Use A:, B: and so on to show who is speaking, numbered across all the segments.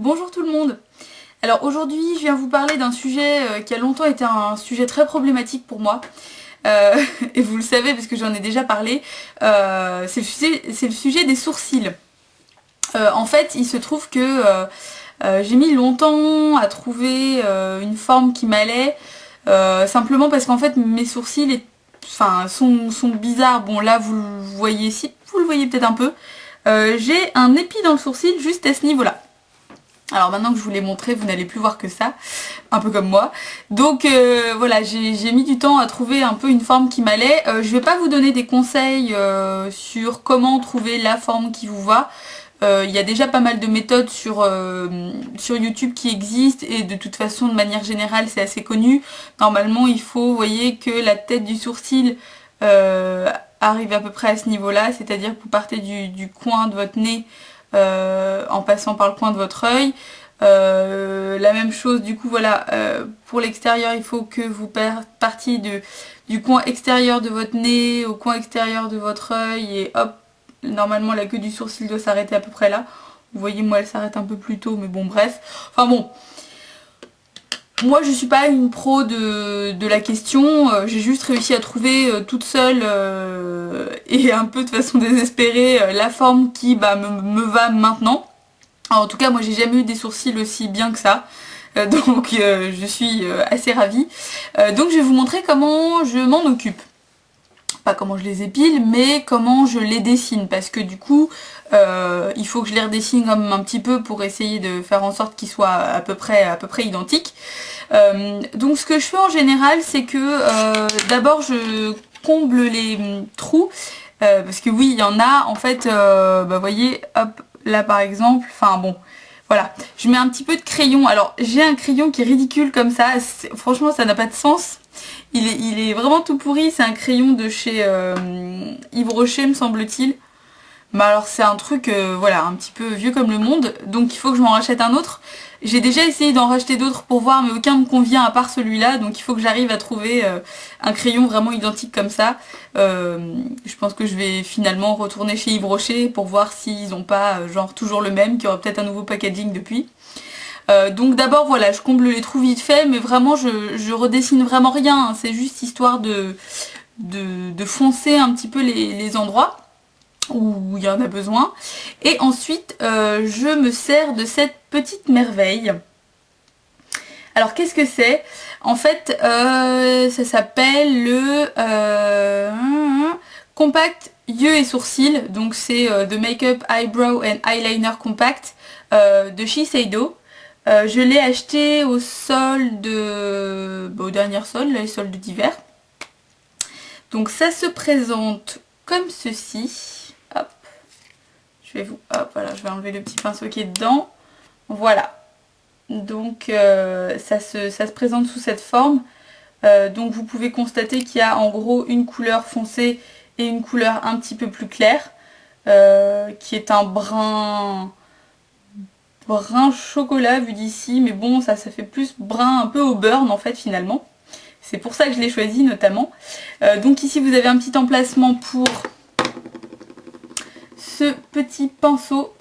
A: Bonjour tout le monde. Alors aujourd'hui je viens vous parler d'un sujet qui a longtemps été un sujet très problématique pour moi. Et vous le savez parce que j'en ai déjà parlé, c'est le sujet des sourcils. En fait il se trouve que j'ai mis longtemps à trouver une forme qui m'allait, simplement parce qu'en fait mes sourcils sont bizarres. Bon là vous le voyez ici, vous le voyez peut-être un peu. J'ai un épi dans le sourcil juste à ce niveau-là. Alors maintenant que je vous l'ai montré, vous n'allez plus voir que ça, un peu comme moi. Donc voilà, j'ai mis du temps à trouver un peu une forme qui m'allait. Je vais pas vous donner des conseils sur comment trouver la forme qui vous va. Il y a déjà pas mal de méthodes sur YouTube qui existent et de toute façon, de manière générale, c'est assez connu. Normalement, il faut, vous voyez, que la tête du sourcil arrive à peu près à ce niveau-là, c'est-à-dire que vous partez du coin de votre nez en passant par le coin de votre œil. La même chose du coup voilà, pour l'extérieur il faut que vous partiez du coin extérieur de votre nez au coin extérieur de votre œil et hop, normalement la queue du sourcil doit s'arrêter à peu près là. Vous voyez, moi elle s'arrête un peu plus tôt, mais bon bref. Enfin bon, moi je suis pas une pro de la question, j'ai juste réussi à trouver toute seule et un peu de façon désespérée la forme qui me va maintenant. Alors, en tout cas moi j'ai jamais eu des sourcils aussi bien que ça, donc je suis assez ravie. Donc je vais vous montrer comment je m'en occupe. Pas comment je les épile, mais comment je les dessine, parce que du coup il faut que je les redessine comme un petit peu pour essayer de faire en sorte qu'ils soient à peu près identiques. Donc ce que je fais en général, c'est que d'abord je comble les trous, parce que oui il y en a en fait, vous voyez, hop, là par exemple, enfin bon, voilà, je mets un petit peu de crayon. Alors j'ai un crayon qui est ridicule comme ça, franchement ça n'a pas de sens. Il est vraiment tout pourri, c'est un crayon de chez Yves Rocher me semble-t-il. Mais alors c'est un truc voilà, un petit peu vieux comme le monde, donc il faut que je m'en rachète un autre. J'ai déjà essayé d'en racheter d'autres pour voir, mais aucun me convient à part celui-là, donc il faut que j'arrive à trouver un crayon vraiment identique comme ça. Je pense que je vais finalement retourner chez Yves Rocher pour voir s'ils n'ont pas genre toujours le même, qu'il y aura peut-être un nouveau packaging depuis. Donc d'abord voilà, je comble les trous vite fait, mais vraiment je redessine vraiment rien, hein. C'est juste histoire de foncer un petit peu les endroits où il y en a besoin. Et ensuite je me sers de cette petite merveille. Alors qu'est-ce que c'est? En fait ça s'appelle le Compact Yeux et Sourcils. Donc c'est de Makeup Eyebrow and Eyeliner Compact de Shiseido. Je l'ai acheté au solde, au dernier solde, les soldes d'hiver. Donc ça se présente comme ceci. Hop, hop, voilà, je vais enlever le petit pinceau qui est dedans. Voilà. Donc ça se présente sous cette forme. Donc vous pouvez constater qu'il y a en gros une couleur foncée et une couleur un petit peu plus claire, qui est un brun chocolat vu d'ici, mais bon ça fait plus brun un peu au burn en fait finalement. C'est pour ça que je l'ai choisi notamment. Donc ici vous avez un petit emplacement pour ce petit pinceau,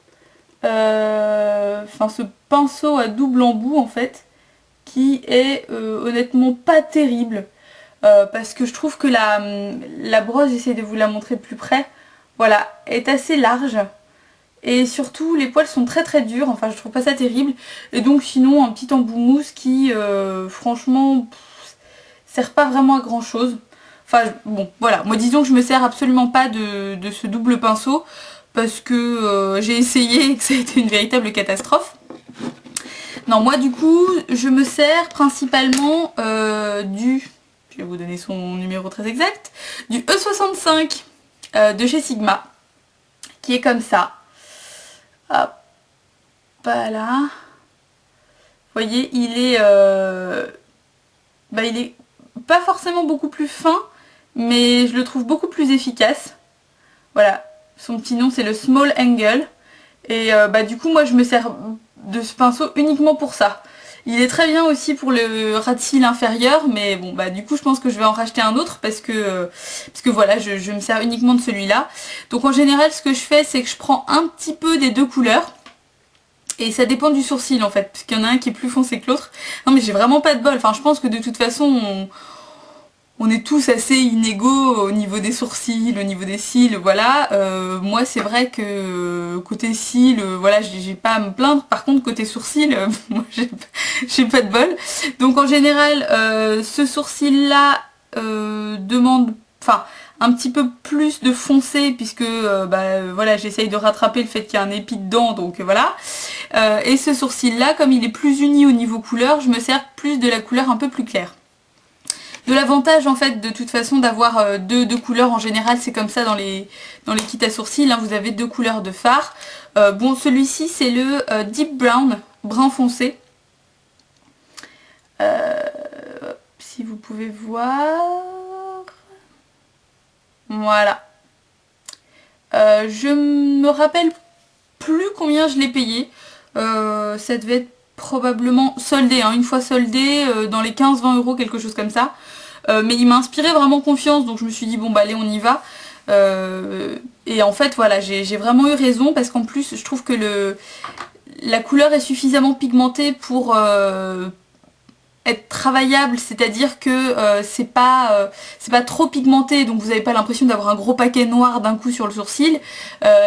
A: ce pinceau à double embout en fait, qui est honnêtement pas terrible, parce que je trouve que la brosse, j'essaie de vous la montrer de plus près, voilà, est assez large. Et surtout les poils sont très très durs, enfin je trouve pas ça terrible. Et donc sinon un petit embout mousse qui franchement sert pas vraiment à grand chose. Enfin bon voilà, moi disons que je me sers absolument pas de ce double pinceau, parce que j'ai essayé et que ça a été une véritable catastrophe. Non, moi du coup je me sers principalement je vais vous donner son numéro très exact, du E65 de chez Sigma, qui est comme ça. Hop, voilà. Vous voyez, il est pas forcément beaucoup plus fin, mais je le trouve beaucoup plus efficace. Voilà, son petit nom c'est le Small Angle. Et du coup moi je me sers de ce pinceau uniquement pour ça. Il est très bien aussi pour le ras de cils inférieur, mais bon du coup je pense que je vais en racheter un autre parce que voilà, je me sers uniquement de celui-là. Donc en général ce que je fais, c'est que je prends un petit peu des deux couleurs Et ça dépend du sourcil en fait, parce qu'il y en a un qui est plus foncé que l'autre. Non mais j'ai vraiment pas de bol, enfin je pense que de toute façon on est tous assez inégaux au niveau des sourcils, au niveau des cils, voilà. Moi c'est vrai que côté cils, voilà, j'ai pas à me plaindre. Par contre côté sourcils, moi j'ai pas de bol. Donc en général, ce sourcil là demande, enfin un petit peu plus de foncé puisque voilà, j'essaye de rattraper le fait qu'il y a un épi dedans, donc voilà. Et ce sourcil là, comme il est plus uni au niveau couleur, je me sers plus de la couleur un peu plus claire. De l'avantage en fait de toute façon d'avoir deux couleurs en général, c'est comme ça dans les kits à sourcils, hein, vous avez deux couleurs de fard. Bon, celui-ci c'est le Deep Brown, brun foncé. Si vous pouvez voir... Voilà. Je me rappelle plus combien je l'ai payé. Ça devait être probablement soldé, hein, une fois soldé, dans les 15-20 euros, quelque chose comme ça. Mais il m'a inspiré vraiment confiance, donc je me suis dit bon bah allez on y va. Et en fait voilà, j'ai vraiment eu raison parce qu'en plus je trouve que la couleur est suffisamment pigmentée pour être travaillable, c'est-à-dire que c'est pas trop pigmenté, donc vous n'avez pas l'impression d'avoir un gros paquet noir d'un coup sur le sourcil,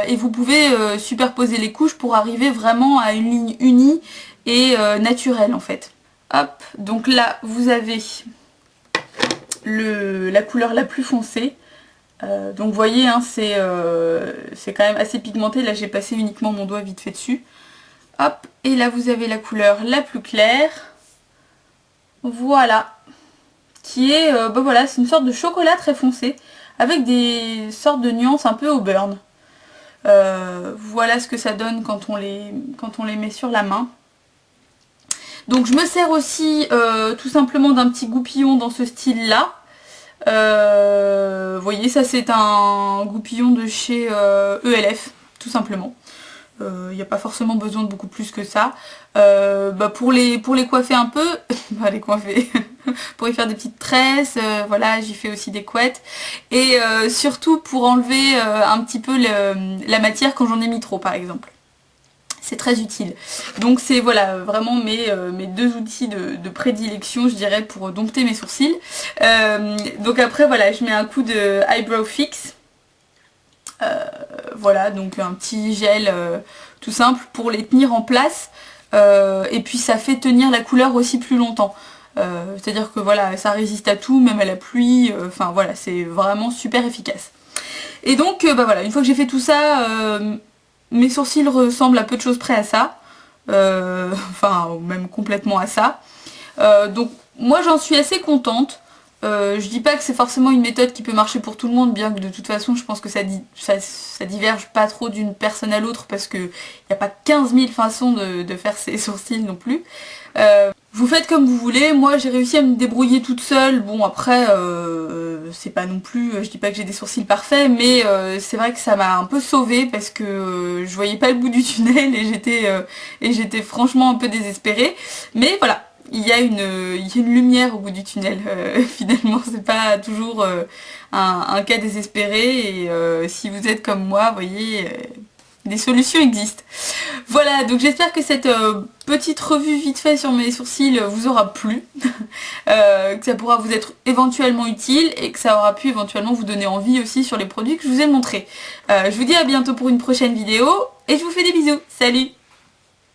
A: et vous pouvez superposer les couches pour arriver vraiment à une ligne unie et naturelle en fait. Hop, donc là vous avez la couleur la plus foncée. Donc vous voyez, hein, c'est quand même assez pigmenté. Là j'ai passé uniquement mon doigt vite fait dessus. Hop, et là vous avez la couleur la plus claire. Voilà. Qui est, voilà, c'est une sorte de chocolat très foncé. Avec des sortes de nuances un peu au burn. Voilà ce que ça donne quand on les met sur la main. Donc je me sers aussi tout simplement d'un petit goupillon dans ce style là. Vous voyez, ça c'est un goupillon de chez ELF, tout simplement. Il n'y a pas forcément besoin de beaucoup plus que ça. Pour les coiffer un peu, les coiffer, pour y faire des petites tresses, voilà, j'y fais aussi des couettes. Et surtout pour enlever un petit peu la matière quand j'en ai mis trop par exemple. C'est très utile. Donc c'est voilà vraiment mes deux outils de prédilection, je dirais, pour dompter mes sourcils. Donc après voilà, je mets un coup de Eyebrow Fix. Voilà, donc un petit gel tout simple pour les tenir en place. Et puis ça fait tenir la couleur aussi plus longtemps. C'est-à-dire que voilà, ça résiste à tout, même à la pluie. Enfin voilà, c'est vraiment super efficace. Et donc voilà, une fois que j'ai fait tout ça... mes sourcils ressemblent à peu de choses près à ça, enfin même complètement à ça. Donc moi j'en suis assez contente. Je dis pas que c'est forcément une méthode qui peut marcher pour tout le monde, bien que de toute façon je pense que ça diverge pas trop d'une personne à l'autre parce qu'il n'y a pas 15 000 façons de faire ses sourcils non plus. Vous faites comme vous voulez, moi j'ai réussi à me débrouiller toute seule. Bon après c'est pas non plus, je dis pas que j'ai des sourcils parfaits, mais c'est vrai que ça m'a un peu sauvée parce que je voyais pas le bout du tunnel et j'étais franchement un peu désespérée. Mais voilà, il y a une lumière au bout du tunnel, finalement c'est pas toujours un cas désespéré et si vous êtes comme moi, vous voyez... des solutions existent. Voilà, donc j'espère que cette petite revue vite fait sur mes sourcils vous aura plu, que ça pourra vous être éventuellement utile et que ça aura pu éventuellement vous donner envie aussi sur les produits que je vous ai montrés. Je vous dis à bientôt pour une prochaine vidéo et je vous fais des bisous. Salut!